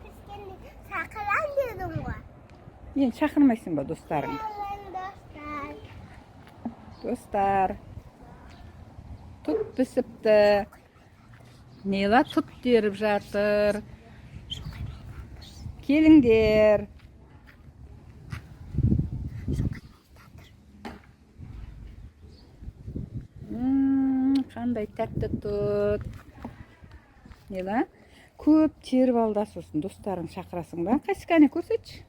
Pişkeni sakıran dedim o. Ен шақырмайсың ба достарың? Dostlar. Достар. Тұт пісіпті. Нела тұт теріп жатыр. Келіңдер. Қандай тәтті тұт. Нела? Көп теріп алда сосын достарың шақырасың ба? Қайсы көрсетші.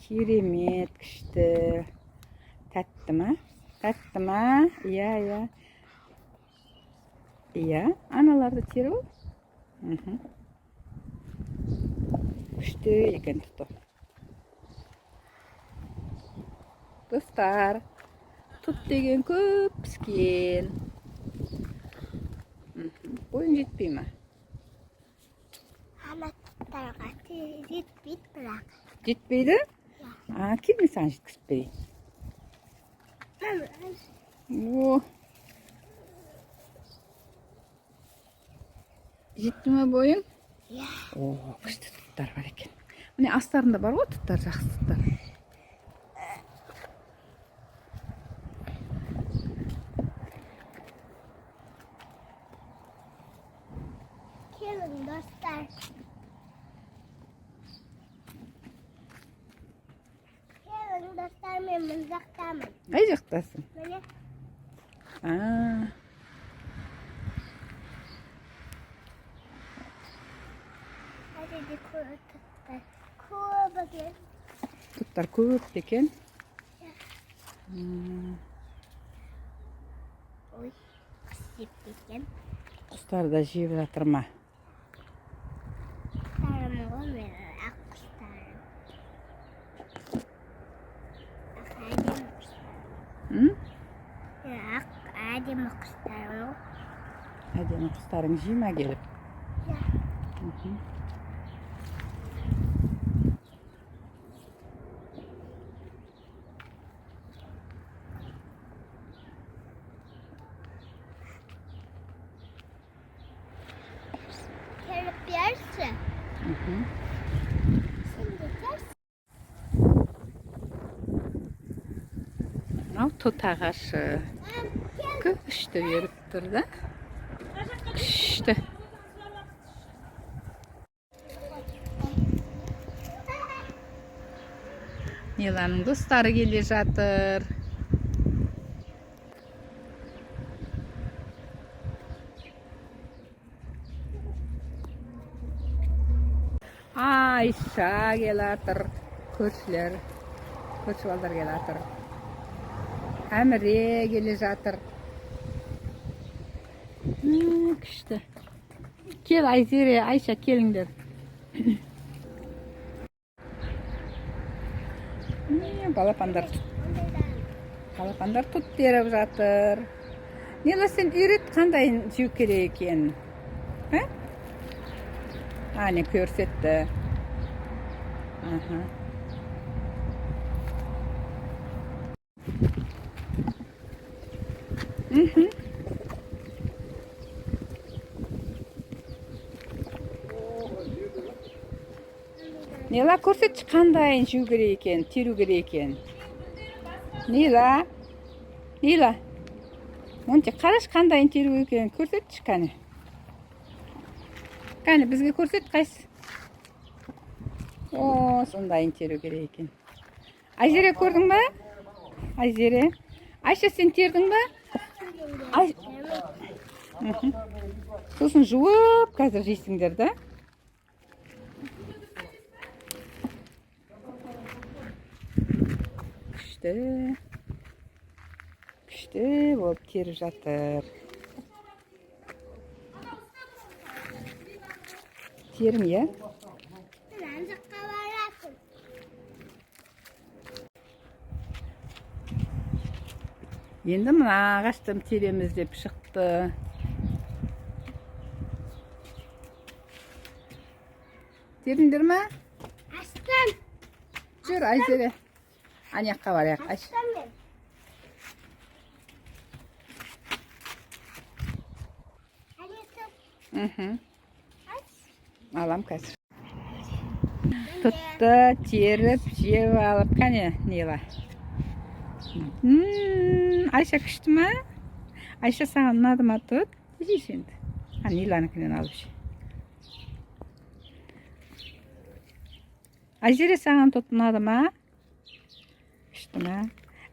Керемет, күшті. Тәтті ма? Тәтті ма? Иә. Иә, аналарды теріп ал. Күшті екен тұты. Достар, тұт деген көп піскен. Бойың жетпей ма? Ана тұттарға жетпейді бірақ. Жетпейді? Кел мен саған жеткізіп берейін. Жетті ме бойың? Иә. Күшті тұттар бар екен. Міне астарында бар ғой тұттар, жақсы тұттар. Келin dostlar. Келin dostlar, мен мына Қай жақтасың? Міне. Әдеде көп екен. Тұттар көп екен. Ой, жеп екен. Құстар да жеп жатыр ма? Құстарым ғой менің, ақ құстарым. Ақ әдемі құстарым. Ақ әдемі құстарым ғой. Әдемі құстарың жей ма келіп? Иә. Келіп берсін. Сен де келсін. Мынау тұт ағашы. Күшті беріп тұр да. Күшті. Неланың достары келе жатыр. Айша келе жатыр. Көршілер. Көрші балдар келе жатыр. Әміре келе жатыр. Күшті. Кел Айзере, Айша келіңдер. Балапандар тұт теріп жатыр. Нела, сен үйрет қандайын жеу керек екен? Не көрсетті. Нела, көрсетші қандайын жеу керек екен, теру керек екен. Нела, онша қараш қандайын теру екен, көрсетші қане. Қане, бізге көрсет қайсы. Сондайын теру керек екен. Айзере, көрдің ба? Айзере. Айша, сен тердің ба? Сосын жуып, қазір жейсіңдер да? Күшті болып теріп жатыр. Терім, е? Мен жаққа барасың. Енді мына ағаштан тереміз деп шықты. Теріңдер ма? Астан. Жүр, Айзере. Анияққа барайық. Hı. Aç. Alam қазір. Tuttu, теріп, жеп алып, қане, Нила. Айша күшті ма? Айша саған ұнады ма тұт? Жейші енді. Ниланыкінен алып жей. Айжере саған тұт ұнады ма? Күшті ма?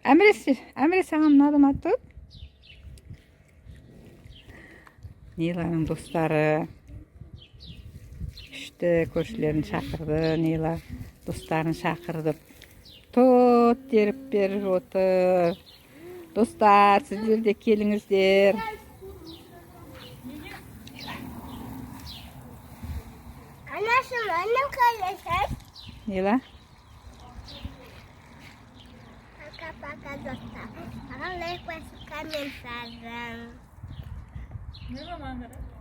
Әміре саған ұнады ма тұт? Ниланың достары күшті, көршілерін шақырды. Нила достарын шақырды. Тұт теріп беріп отыр. Достар, сіздер де келіңіздер. Anasım annem kardeşler. Нила. Paka dostlar. Bana like ve subscribe. Ne zaman kadar?